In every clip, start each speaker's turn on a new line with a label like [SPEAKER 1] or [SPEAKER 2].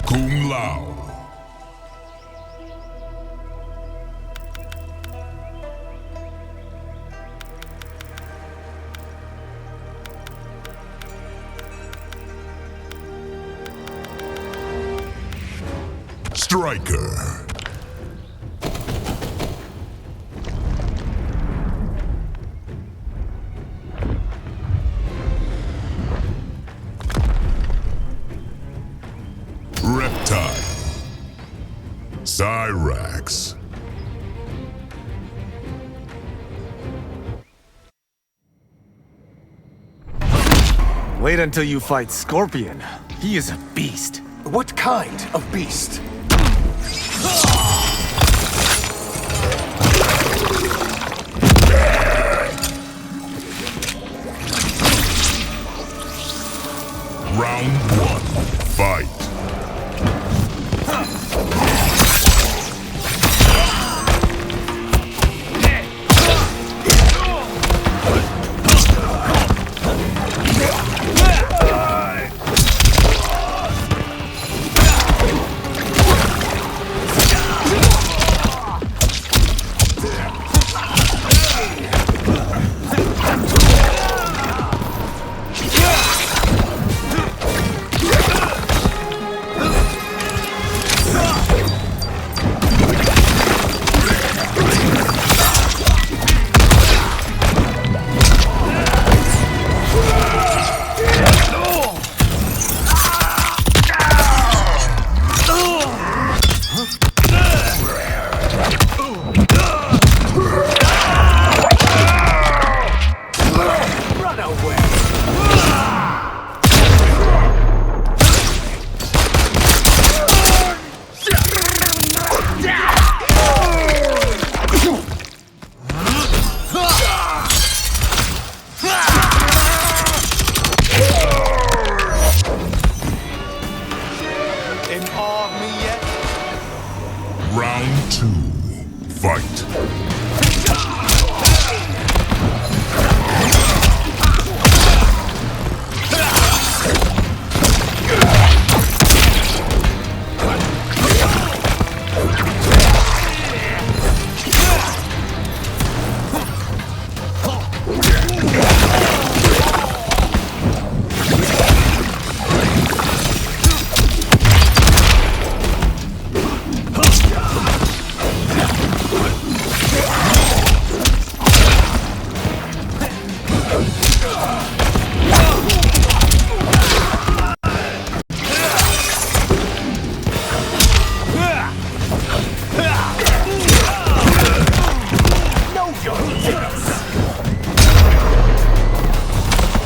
[SPEAKER 1] Kung Lao. Striker. Reptile. Cyrax.
[SPEAKER 2] Wait until you fight Scorpion. He is a beast.
[SPEAKER 3] What kind of beast?
[SPEAKER 1] Round one. Fight. Round two. Fight.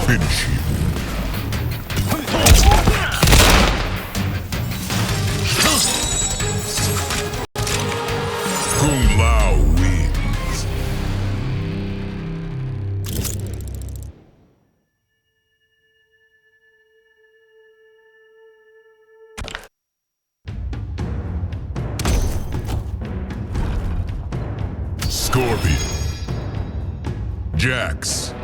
[SPEAKER 1] Finish him. Kung Lao wins. Scorpion. Jax.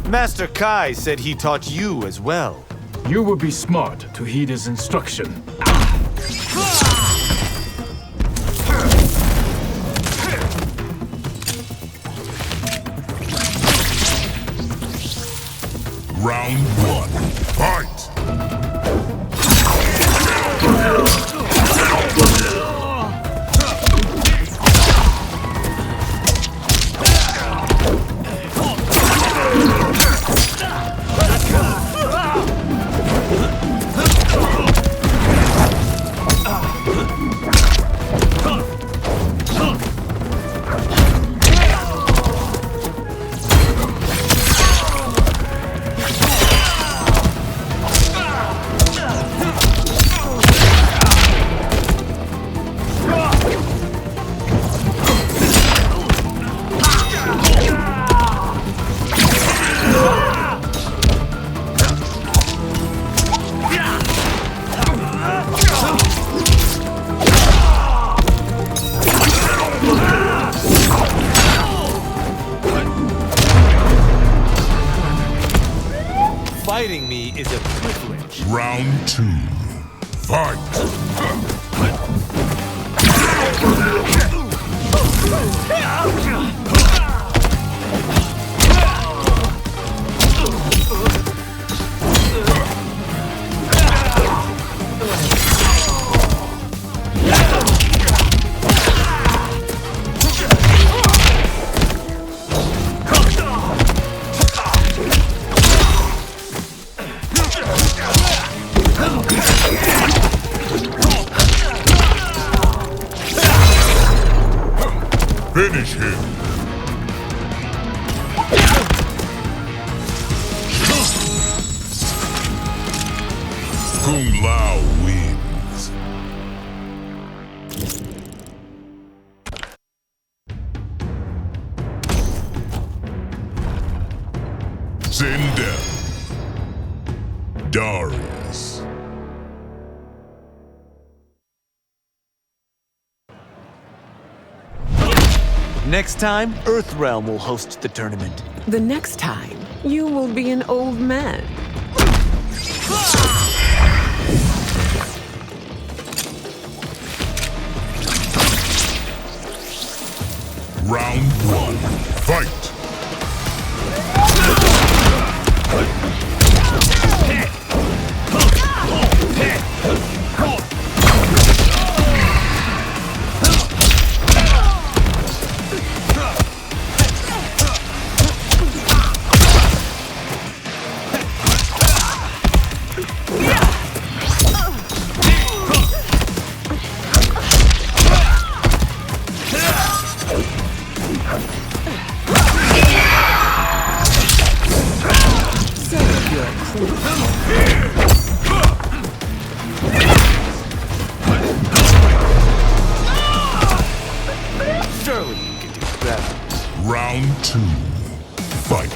[SPEAKER 2] Master Kai said he taught you as well.
[SPEAKER 4] You would be smart to heed his instruction.
[SPEAKER 1] Round one. Fight!
[SPEAKER 2] Fighting me is a privilege.
[SPEAKER 1] Round 2. Fight! Finish him! Kung Lao wins. Zindel. Darius.
[SPEAKER 2] Next time, Earthrealm will host the tournament.
[SPEAKER 5] The next time, you will be an old man.
[SPEAKER 1] Round 1. Fight!
[SPEAKER 2] Surely you can do better.
[SPEAKER 1] Round 2. Fight!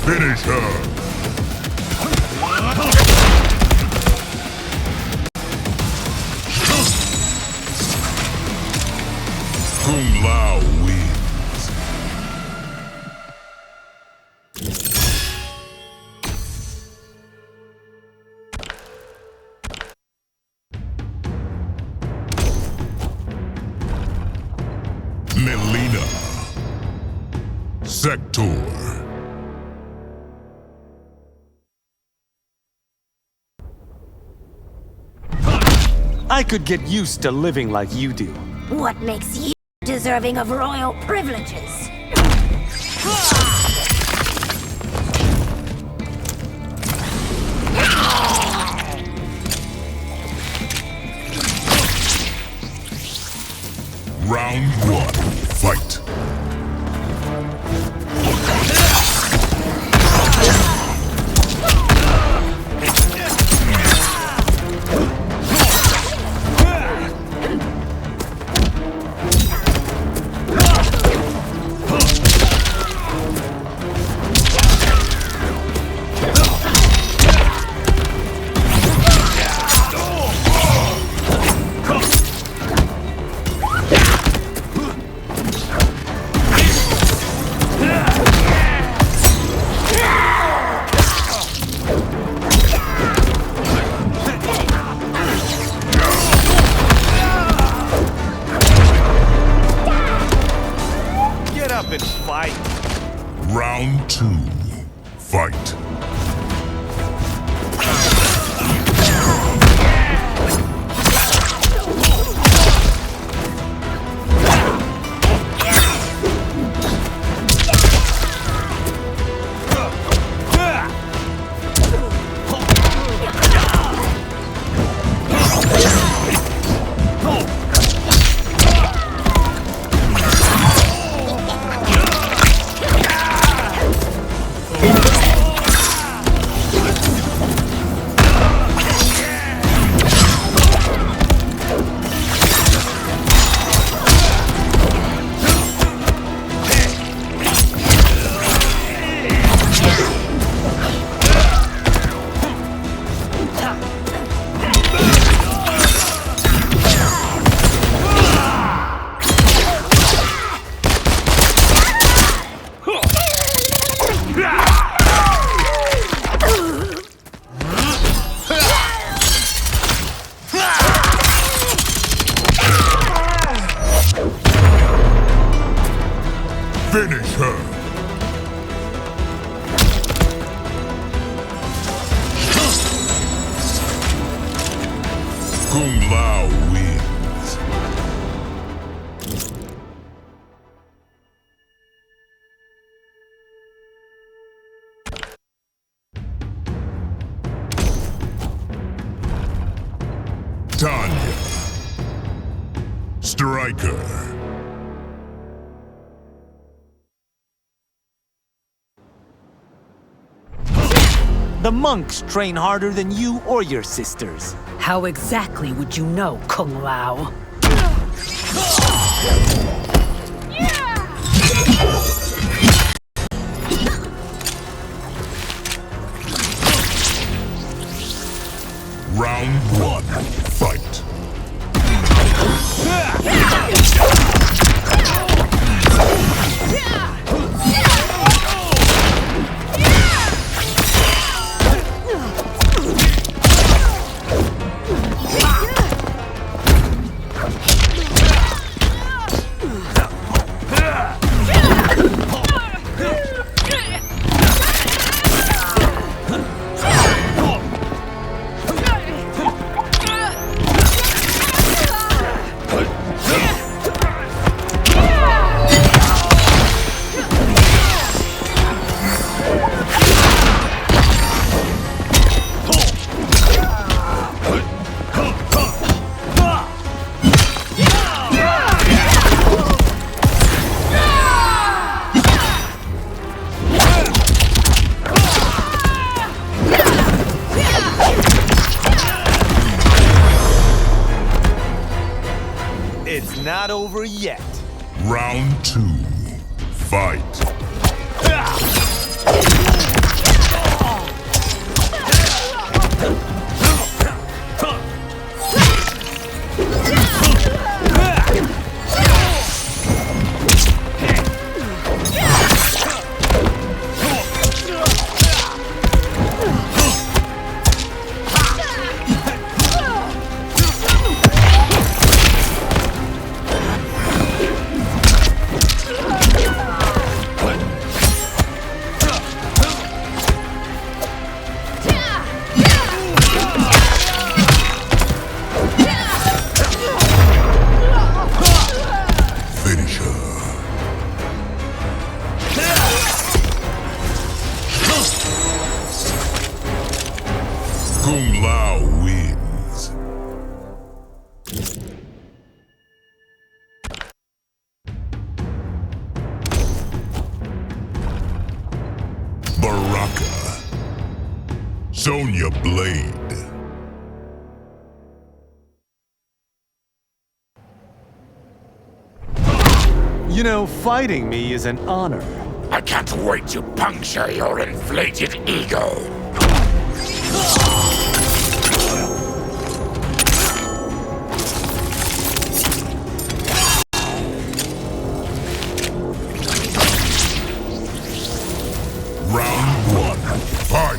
[SPEAKER 1] Finish her! Kung Lao wins. Melina. Sector.
[SPEAKER 2] I could get used to living like you do.
[SPEAKER 6] What makes you deserving of royal privileges?
[SPEAKER 1] Round 1. Fight!
[SPEAKER 2] And fight.
[SPEAKER 1] Round 2. Fight! Finish her. Kung Lao wins. Tanya. Striker.
[SPEAKER 2] The monks train harder than you or your sisters.
[SPEAKER 7] How exactly would you know, Kung Lao?
[SPEAKER 1] Round one, fight.
[SPEAKER 2] It's not over yet.
[SPEAKER 1] Round two, fight. Finish her. Kung Lao wins. Baraka. Sonya Blade.
[SPEAKER 2] You know, fighting me is an honor.
[SPEAKER 8] I can't wait to puncture your inflated ego.
[SPEAKER 1] Round one, fight.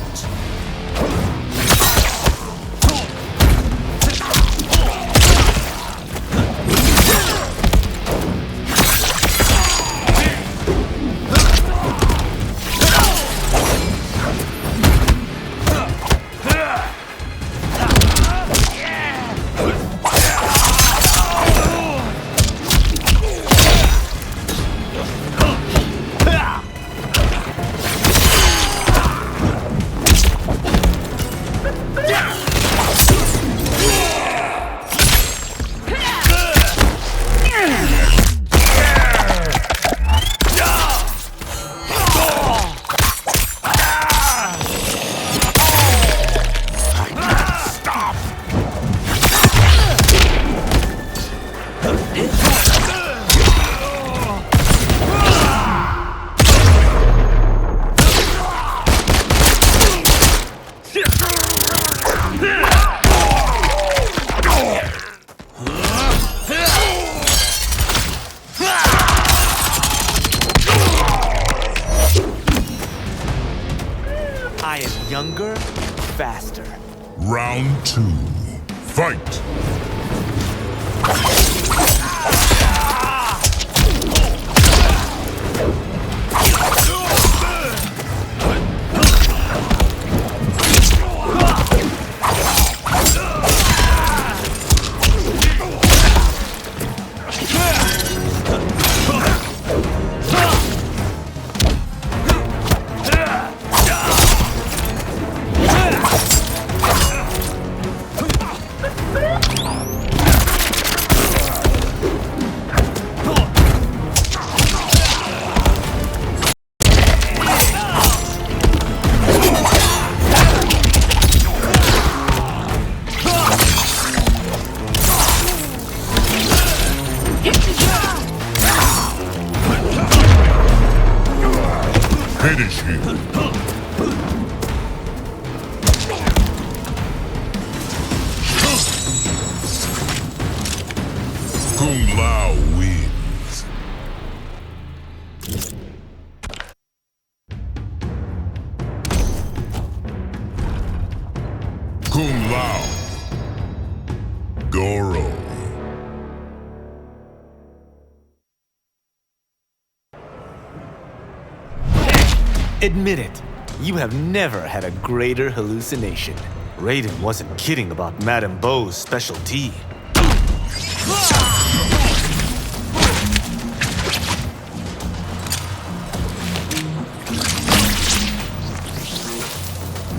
[SPEAKER 2] I am younger, faster.
[SPEAKER 1] Round two, fight. Finish him. Kung Lao wins. Kung Lao. Goro.
[SPEAKER 2] Admit it, you have never had a greater hallucination. Raiden wasn't kidding about Madame Beau's special tea.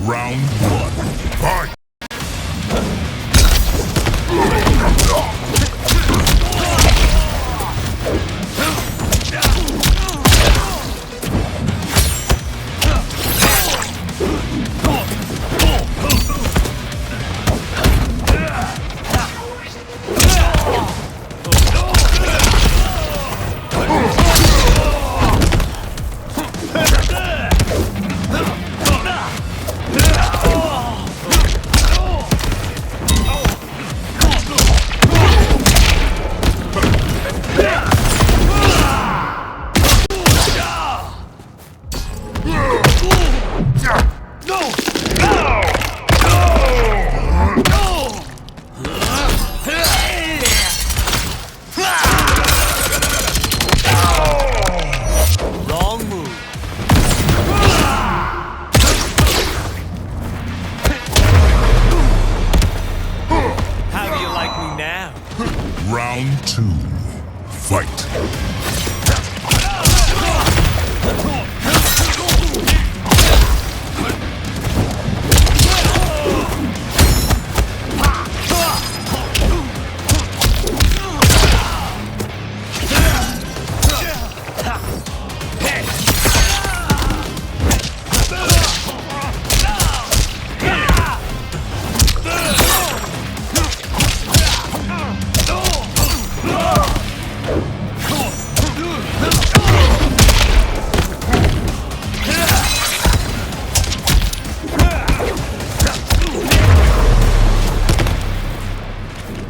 [SPEAKER 1] Round one. Fight!
[SPEAKER 2] Wrong move. How do you like me now?
[SPEAKER 1] Round two. Fight!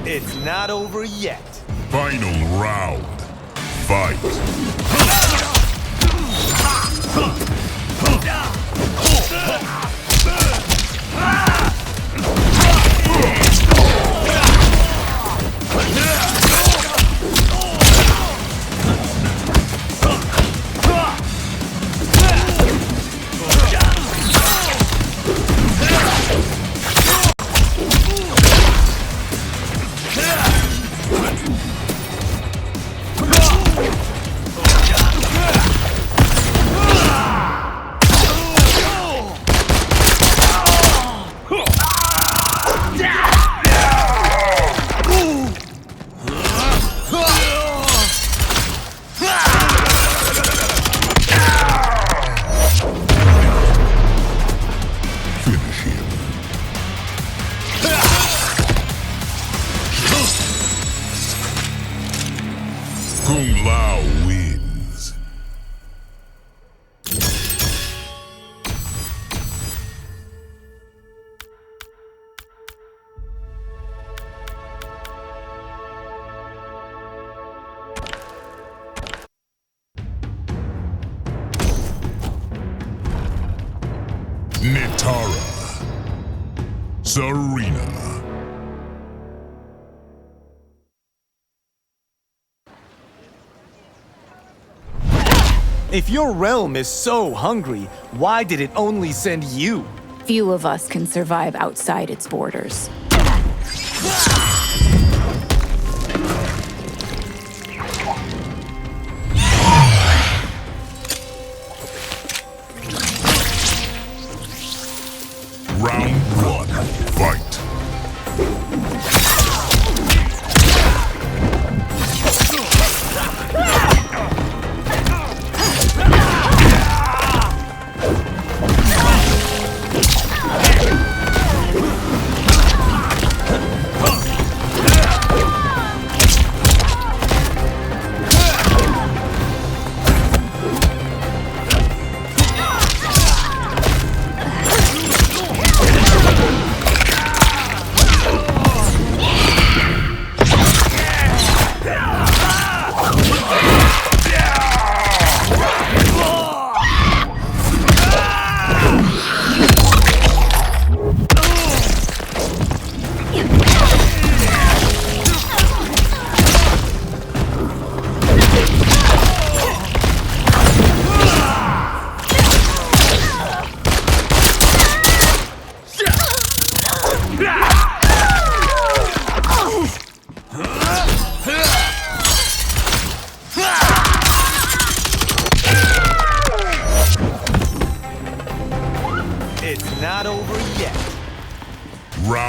[SPEAKER 2] It's not over yet.
[SPEAKER 1] Final round. Fight! Finish him. Kung Lao wins. Nitara. Serena.
[SPEAKER 2] If your realm is so hungry, why did it only send you?
[SPEAKER 9] Few of us can survive outside its borders.
[SPEAKER 1] Round one. Fight!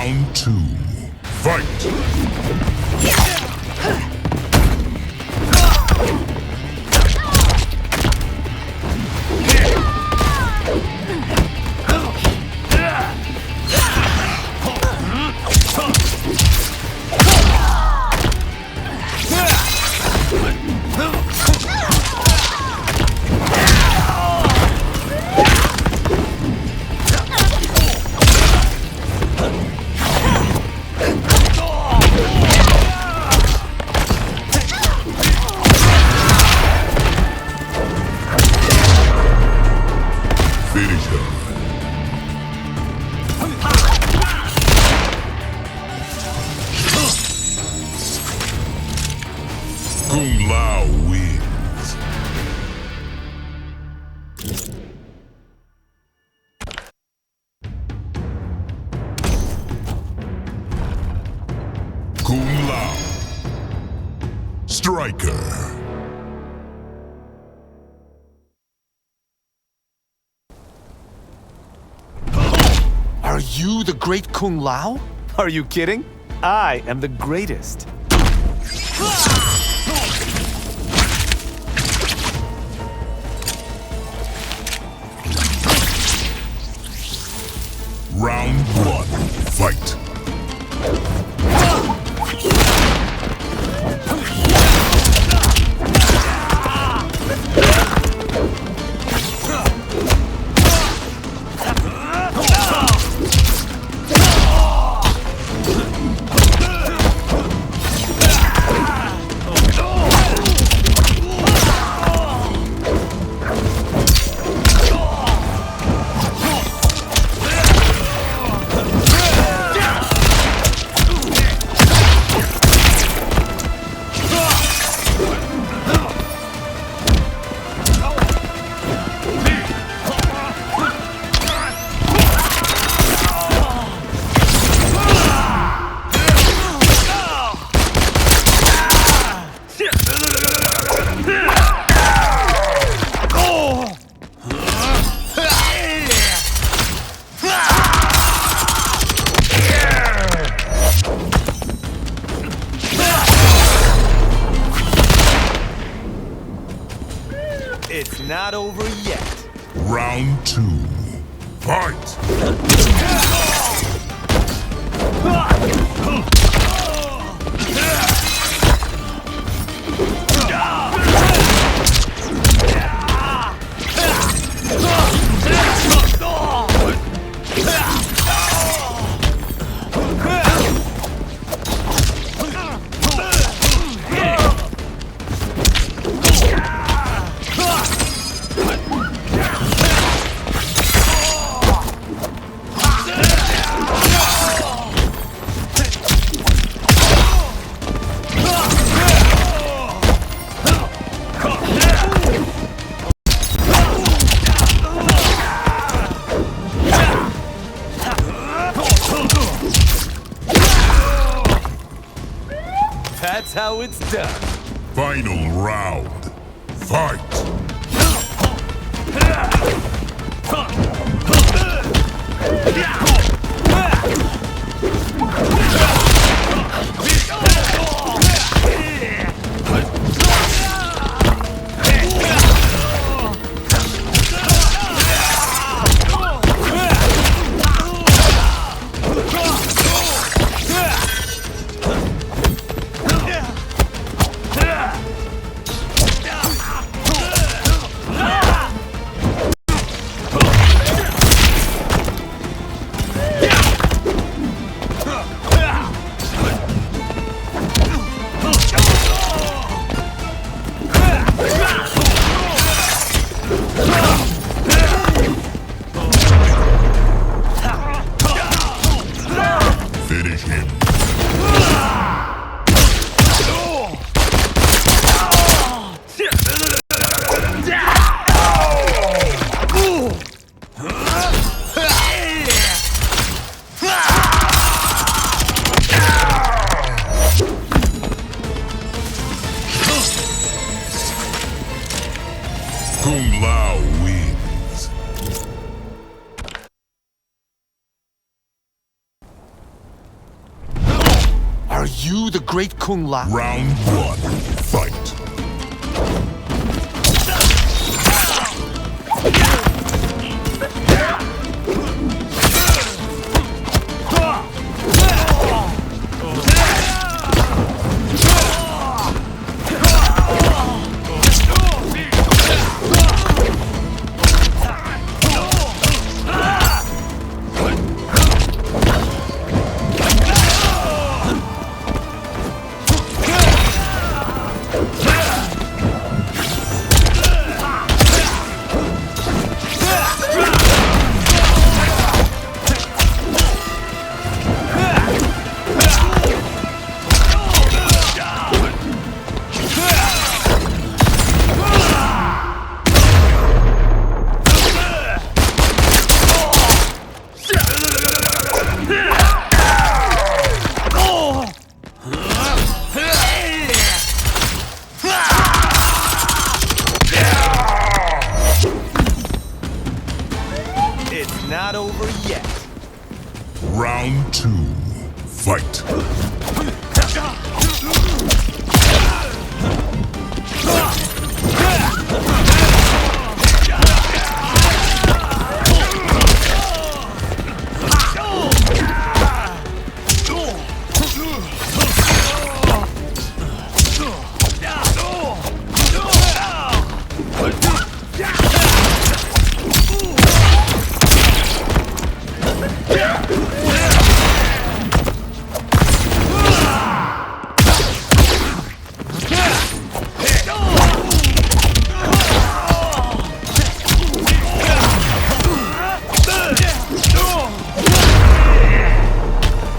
[SPEAKER 1] Round 2. Fight! Finish her. Kung Lao wins. Kung Lao. Striker.
[SPEAKER 2] Are you the great Kung Lao? Are you kidding? I am the greatest.
[SPEAKER 1] Round 1. Fight!
[SPEAKER 2] It's not over yet.
[SPEAKER 1] Round 2. Fight!
[SPEAKER 2] That's how it's done.
[SPEAKER 1] Final round. Fight! Finish him. Kung Lao wins.
[SPEAKER 2] great Kung Lao.
[SPEAKER 1] Round one, fight.
[SPEAKER 2] It's not over yet.
[SPEAKER 1] Round two, fight.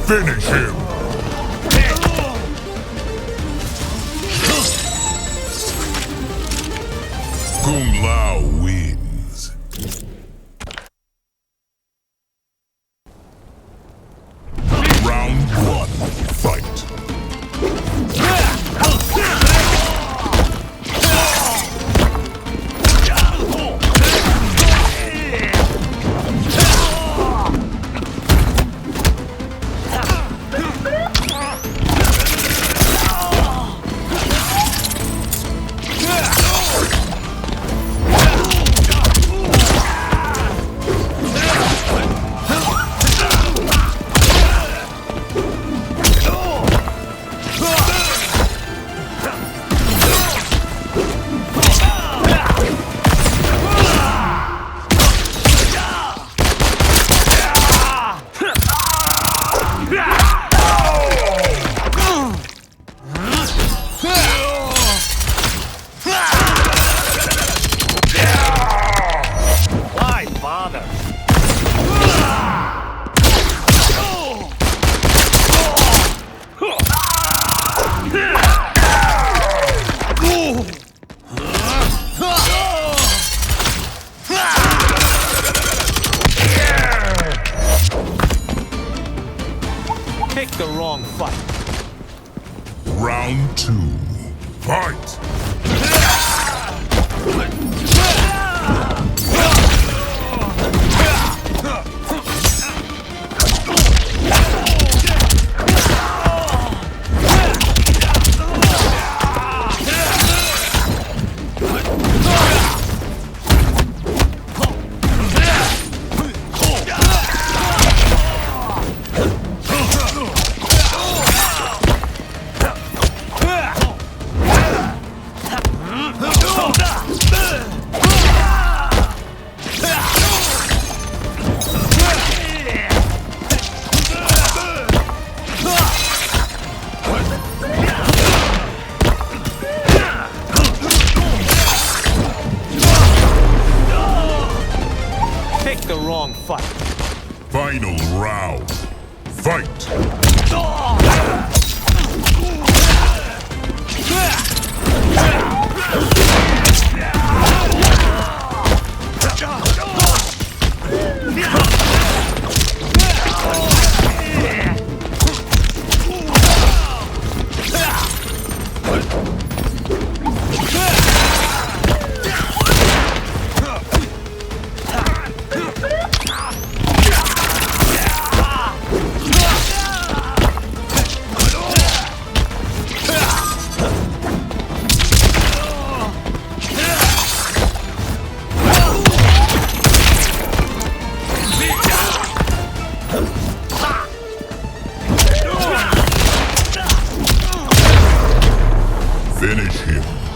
[SPEAKER 1] Finish him! Kung Lao wins. Round one, fight.
[SPEAKER 2] Why bother? Pick the wrong fight.
[SPEAKER 1] Round two, fight.
[SPEAKER 2] Pick the wrong fight.
[SPEAKER 1] Final round, fight. win.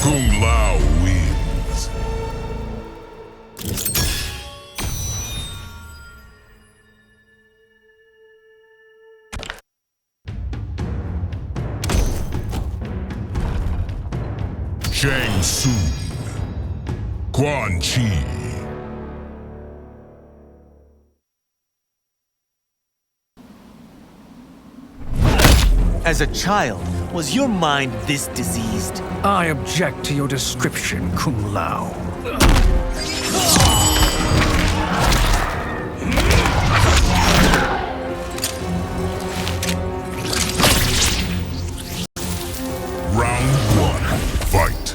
[SPEAKER 1] Kung Lao wins. Shang Tsung. Quan Chi.
[SPEAKER 2] As a child, was your mind this diseased?
[SPEAKER 3] I object to your description, Kung Lao.
[SPEAKER 1] Round one, fight.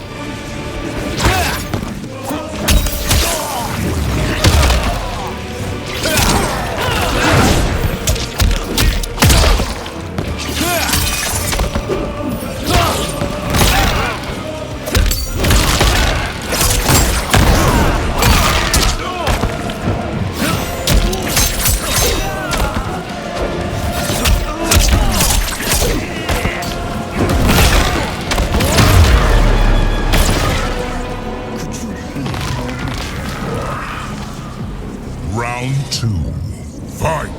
[SPEAKER 1] Round two, fight.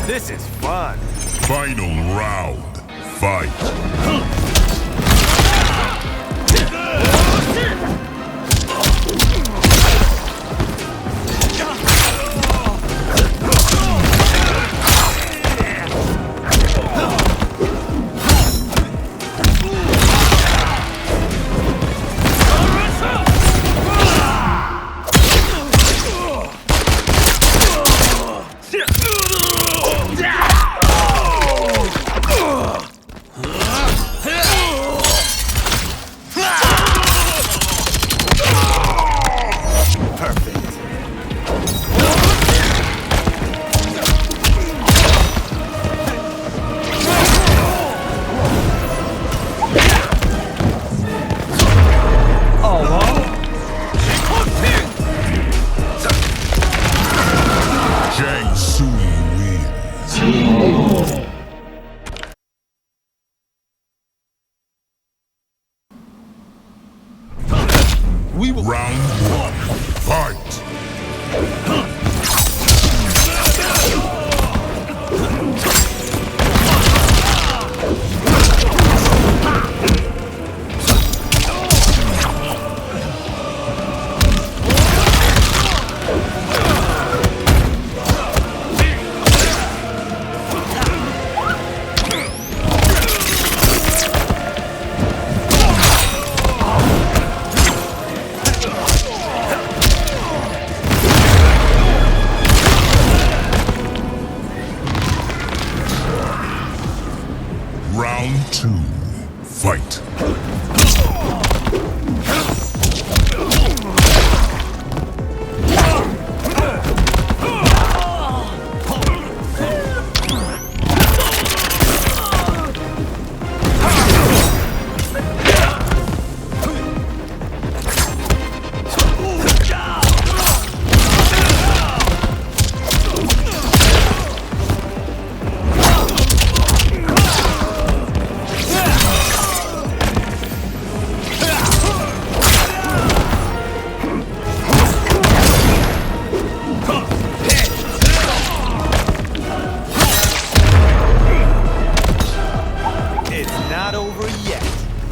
[SPEAKER 2] This is fun.
[SPEAKER 1] Final round, fight. Shang Tsung wins. Round one, fight. Round two, fight.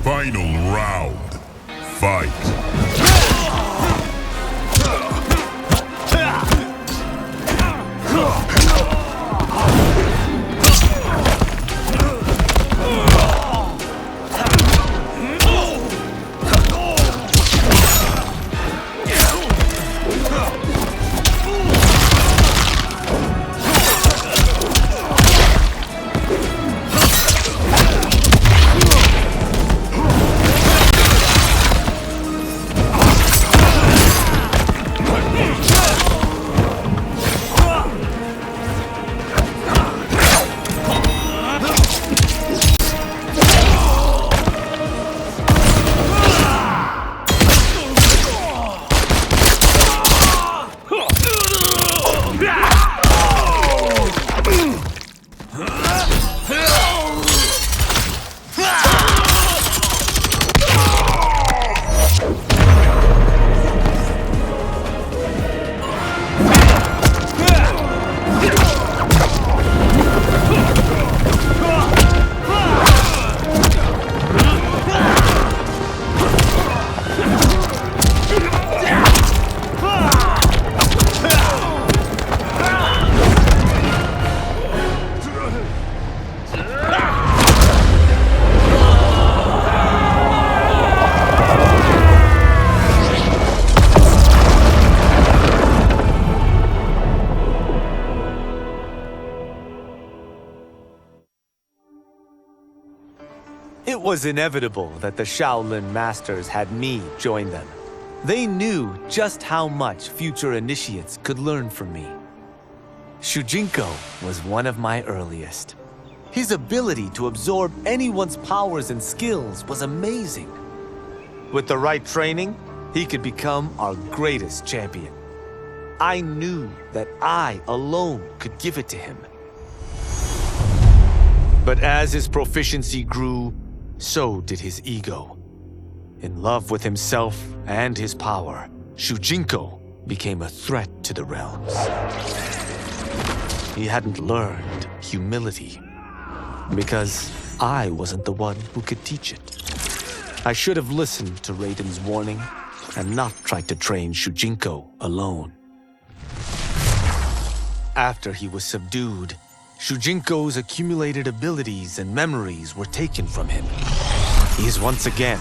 [SPEAKER 1] Final round. Fight.
[SPEAKER 2] It was inevitable that the Shaolin Masters had me join them. They knew just how much future initiates could learn from me. Shujinko was one of my earliest. His ability to absorb anyone's powers and skills was amazing. With the right training, he could become our greatest champion. I knew that I alone could give it to him. But as his proficiency grew, so did his ego. In love with himself and his power, Shujinko became a threat to the realms. He hadn't learned humility, because I wasn't the one who could teach it. I should have listened to Raiden's warning and not tried to train Shujinko alone. After he was subdued, Shujinko's accumulated abilities and memories were taken from him. He is once again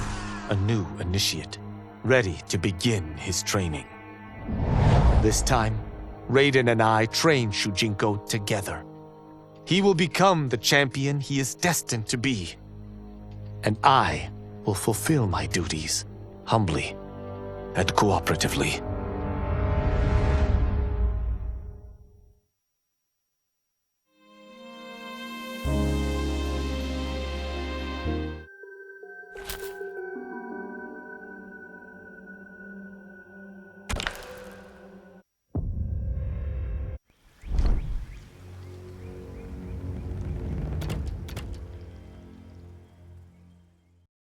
[SPEAKER 2] a new initiate, ready to begin his training. This time, Raiden and I train Shujinko together. He will become the champion he is destined to be. And I will fulfill my duties humbly and cooperatively.